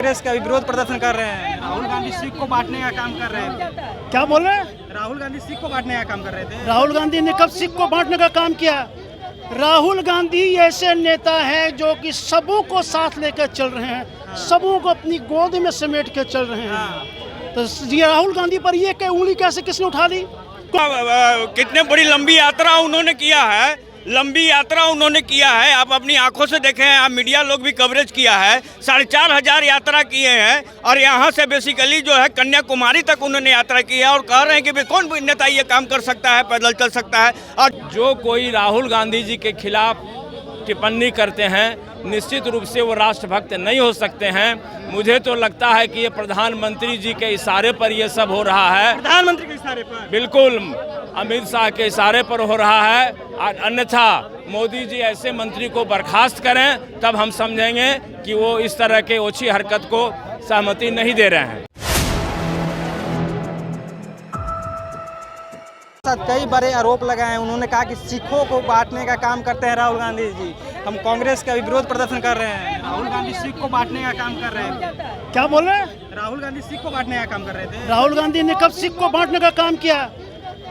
कांग्रेस का विरोध प्रदर्शन कर रहे हैं। राहुल गांधी सिख को बांटने का काम कर रहे हैं। क्या बोल रहे हैं? राहुल गांधी सिख को बांटने का काम कर रहे थे। राहुल गांधी ने कब सिख को बांटने का काम किया? राहुल गांधी ऐसे नेता हैं जो कि सबों को साथ लेकर चल रहे हैं, सबों को अपनी गोद में समेट कर चल रहे हैं। तो ये राहुल गांधी पर ये उंगली कैसे किसने उठा दी? कितने बड़ी लंबी यात्रा उन्होंने किया है, आप अपनी आंखों से देखें। आप मीडिया लोग भी कवरेज किया है। 4,500 यात्रा किए हैं और यहाँ से बेसिकली जो है कन्याकुमारी तक उन्होंने यात्रा की है और कह रहे हैं कि कौन नेता ये काम कर सकता है, पैदल चल सकता है। और जो कोई राहुल गांधी जी के खिलाफ टिप्पणी करते हैं, निश्चित रूप से वो राष्ट्रभक्त नहीं हो सकते हैं। मुझे तो लगता है कि ये प्रधानमंत्री जी के इशारे पर ये सब हो रहा है। प्रधानमंत्री के इशारे पर? बिल्कुल, अमित शाह के इशारे पर हो रहा है। और अन्यथा मोदी जी ऐसे मंत्री को बर्खास्त करें, तब हम समझेंगे कि वो इस तरह के ओछी हरकत को सहमति नहीं दे रहे हैं। कई बड़े आरोप लगाए हैं। उन्होंने कहा कि सिखों को बांटने का काम करते हैं राहुल गांधी जी। हम कांग्रेस का विरोध प्रदर्शन कर रहे हैं। राहुल गांधी सिख को बांटने का काम कर रहे हैं। क्या बोल रहे हैं? राहुल गांधी सिख को बांटने का काम कर रहे थे। राहुल गांधी ने कब सिख को बांटने का काम किया?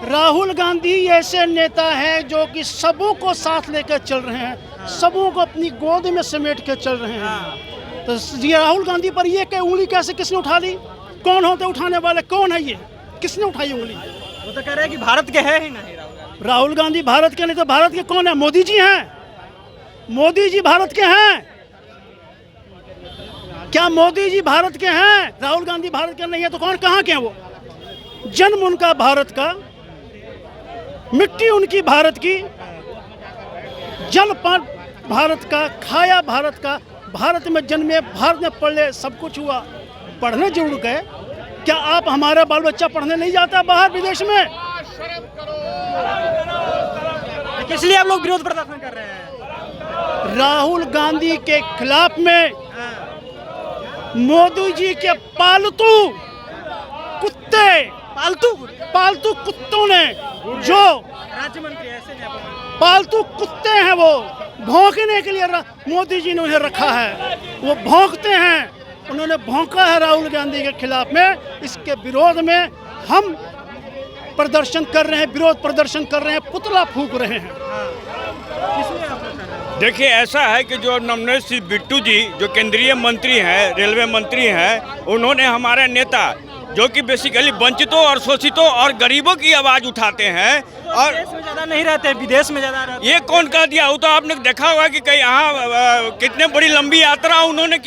राहुल गांधी ऐसे नेता हैं जो कि सबों को साथ लेकर चल रहे हैं, सबों को अपनी गोद में समेट कर चल रहे हैं। तो ये राहुल गांधी पर ये उंगली कैसे किसने उठा दी? कौन होते उठाने वाले? कौन है ये? किसने उठाई उंगली? वो तो कह रहे हैं कि भारत के है ही नहीं राहुल गांधी भारत के नहीं तो भारत के कौन है? मोदी जी हैं। मोदी जी भारत के हैं क्या? मोदी जी भारत के हैं। राहुल गांधी भारत के नहीं है तो कौन कहाँ के हैं? वो जन्म उनका भारत का, मिट्टी उनकी भारत की, जल पान भारत का, खाया भारत का, भारत में जन्मे, भारत में पढ़े, सब कुछ हुआ। पढ़ने जरूर गए। क्या आप हमारा बाल बच्चा पढ़ने नहीं जाता बाहर विदेश में? इसलिए आप लोग विरोध प्रदर्शन कर रहे हैं। राहुल गांधी के खिलाफ में मोदी जी के पालतू पालतू कुत्तों ने, जो राज्य मंत्री ऐसे पालतू कुत्ते हैं, वो भौंकने के लिए मोदी जी ने उन्हें रखा है। वो भौंकते हैं। उन्होंने भौंका है राहुल गांधी के खिलाफ में। इसके विरोध में हम प्रदर्शन कर रहे हैं, विरोध प्रदर्शन कर रहे हैं, पुतला फूंक रहे हैं। देखिए, ऐसा है कि जो नवनीत सिंह बिट्टू जी जो केंद्रीय मंत्री हैं, रेलवे मंत्री हैं, उन्होंने हमारे नेता जो कि बेसिकली वंचितों और शोषितों और गरीबों की आवाज़ उठाते हैं और देश में ज़्यादा नहीं रहते, विदेश में ज़्यादा रहते। ये कौन कह दिया? वो तो आपने देखा होगा कि कहीं यहाँ कितने बड़ी लंबी यात्रा उन्होंने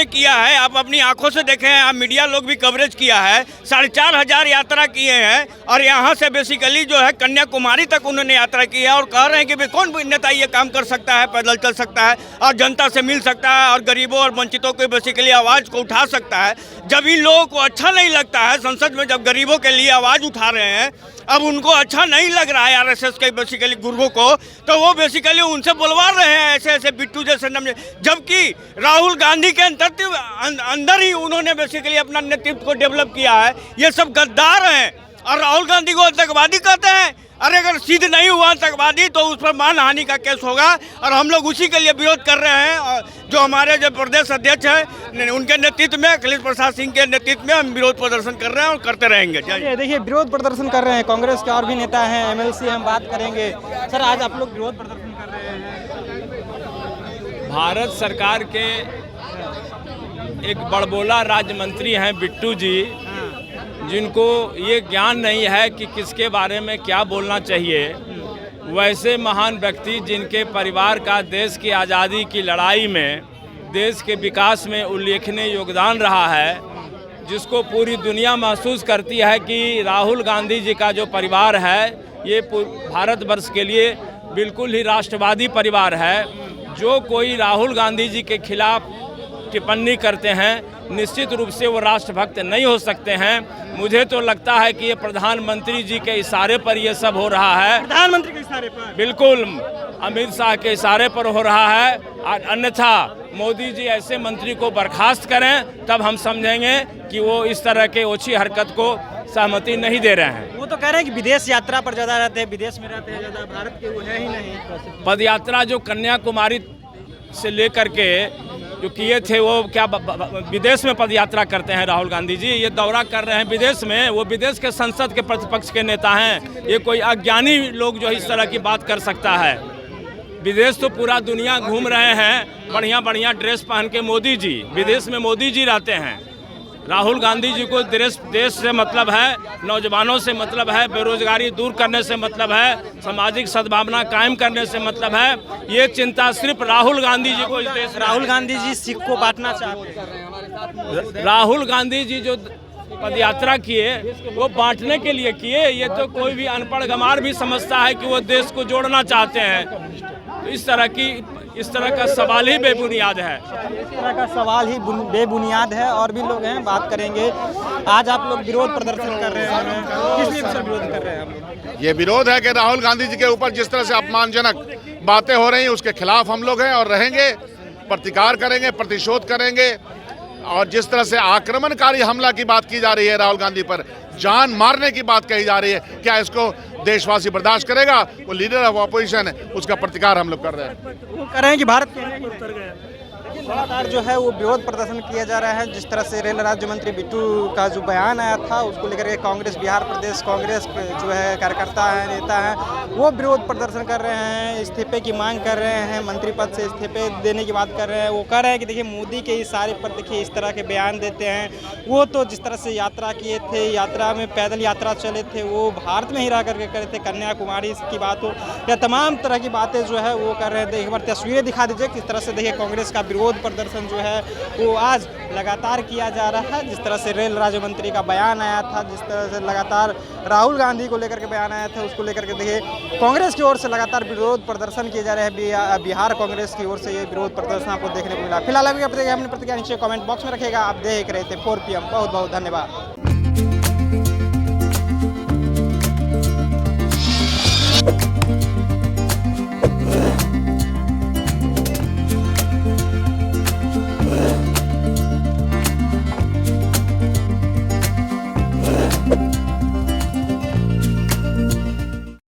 किया है। आप अपनी आंखों से देखें। आप मीडिया लोग भी कवरेज किया है। 4,500 यात्रा किए हैं और यहाँ से बेसिकली जो है कन्याकुमारी तक उन्होंने यात्रा की है और कह रहे हैं कि कौन नेता ये काम कर सकता है, पैदल चल सकता है और जनता से मिल सकता है और गरीबों और वंचितों की बेसिकली आवाज़ को उठा सकता है। जब इन लोगों को अच्छा नहीं लगता है संसद में, जब गरीबों के लिए आवाज़ उठा रहे हैं, अब उनको अच्छा नहीं लग रहा है आरएसएस के बेसिकली गुरुओं को, तो वो बेसिकली उनसे बुलवा रहे हैं ऐसे बिट्टू जैसे नाम। जबकि राहुल गांधी के अंदर ही उन्होंने बेसिकली अपना नेतृत्व को डेवलप किया है। ये सब गद्दार हैं और राहुल गांधी को आतंकवादी कहते हैं। अरे अगर सिद्ध नहीं हुआ आतंकवादी तो उस पर मानहानि का केस होगा और हम लोग उसी के लिए विरोध कर रहे हैं। और जो हमारे जो प्रदेश अध्यक्ष हैं उनके नेतृत्व में, अखिलेश प्रसाद सिंह के नेतृत्व में हम विरोध प्रदर्शन कर रहे हैं और करते रहेंगे। देखिए, विरोध प्रदर्शन कर रहे हैं कांग्रेस के और भी नेता हैं, एमएलसी, हम बात करेंगे। सर, आज आप लोग विरोध प्रदर्शन कर रहे हैं। भारत सरकार के एक बड़बोला राज्य मंत्री हैं बिट्टू जी, जिनको ये ज्ञान नहीं है कि किसके बारे में क्या बोलना चाहिए। वैसे महान व्यक्ति जिनके परिवार का देश की आज़ादी की लड़ाई में, देश के विकास में उल्लेखनीय योगदान रहा है, जिसको पूरी दुनिया महसूस करती है कि राहुल गांधी जी का जो परिवार है ये भारतवर्ष के लिए बिल्कुल ही राष्ट्रवादी परिवार है। जो कोई राहुल गांधी जी के खिलाफ टिप्पणी करते हैं, निश्चित रूप से वो राष्ट्रभक्त नहीं हो सकते हैं। मुझे तो लगता है कि ये प्रधानमंत्री जी के इशारे पर ये सब हो रहा है। प्रधानमंत्री के इशारे पर? बिल्कुल, अमित शाह के इशारे पर हो रहा है। और अन्यथा मोदी जी ऐसे मंत्री को बर्खास्त करें, तब हम समझेंगे कि वो इस तरह के ओछी हरकत को सहमति नहीं दे रहे हैं। वो तो कह रहे हैं कि विदेश यात्रा पर ज़्यादा रहते हैं, विदेश में रहते हैं ज़्यादा, भारत के वो है ही नहीं। पदयात्रा जो कन्याकुमारी से लेकर के जो किए थे वो क्या विदेश में पद यात्रा करते हैं राहुल गांधी जी, ये दौरा कर रहे हैं विदेश में, वो विदेश के संसद के प्रतिपक्ष के नेता हैं। ये कोई अज्ञानी लोग जो इस तरह की बात कर सकता है। विदेश तो पूरा दुनिया घूम रहे हैं, बढ़िया बढ़िया ड्रेस पहन के मोदी जी, विदेश में मोदी जी रहते हैं। राहुल गांधी जी को देश से मतलब है, नौजवानों से मतलब है, बेरोजगारी दूर करने से मतलब है, सामाजिक सद्भावना कायम करने से मतलब है। ये चिंता सिर्फ राहुल गांधी जी को इस देश। राहुल गांधी जी सिख को बांटना चाहते हैं। राहुल गांधी जी जो पदयात्रा किए वो बांटने के लिए किए, ये तो कोई भी अनपढ़ गंवार भी समझता है कि वो देश को जोड़ना चाहते हैं। तो इस तरह का सवाल ही बेबुनियाद है। इस तरह का सवाल ही बेबुनियाद है। और भी लोग हैं, बात करेंगे। आज आप लोग विरोध प्रदर्शन कर रहे हैं, किस लिए विरोध कर रहे हैं आप लोग? ये विरोध है कि राहुल गांधी जी के ऊपर जिस तरह से अपमानजनक बातें हो रही हैं उसके खिलाफ हम लोग हैं और रहेंगे, प्रतिकार करेंगे, प्रतिशोध करेंगे। और जिस तरह से आक्रमणकारी हमला की बात की जा रही है राहुल गांधी पर, जान मारने की बात कही जा रही है, क्या इसको देशवासी बर्दाश्त करेगा? वो लीडर ऑफ ऑपोजिशन है, उसका प्रतिकार हम लोग कर रहे हैं। वो कर रहे हैं कि भारत के लगातार जो है वो विरोध प्रदर्शन किया जा रहा है। जिस तरह से रेल राज्य मंत्री बिट्टू का जो बयान आया था उसको लेकर के कांग्रेस, बिहार प्रदेश कांग्रेस जो है कार्यकर्ता है, नेता है, वो विरोध प्रदर्शन कर रहे हैं, इस्तीफे की मांग कर रहे हैं, मंत्री पद से इस्तीफे देने की बात कर रहे हैं। वो कह रहे हैं कि देखिए मोदी के इशारे पर देखिए इस तरह के बयान देते हैं। वो तो जिस तरह से यात्रा किए थे, यात्रा में पैदल यात्रा चले थे, वो भारत में ही रह करके करे थे, कन्याकुमारी की बात हो या तमाम तरह की बातें जो है वो कर रहे थे। एक बार तस्वीरें दिखा दीजिए किस तरह से देखिए कांग्रेस का विरोध प्रदर्शन जो है वो आज लगातार किया जा रहा है। जिस तरह से रेल राज्य मंत्री का बयान आया था, जिस तरह से लगातार राहुल गांधी को लेकर के बयान आया था, उसको लेकर के देखिए कांग्रेस की ओर से लगातार विरोध प्रदर्शन किए जा रहे हैं। बिहार कांग्रेस की ओर से ये विरोध प्रदर्शन आपको देखने को मिला। फिलहाल अभी अपने प्रतिक्रिया नीचे कमेंट बॉक्स में रखेगा। आप देख रहे थे 4 PM। बहुत बहुत धन्यवाद।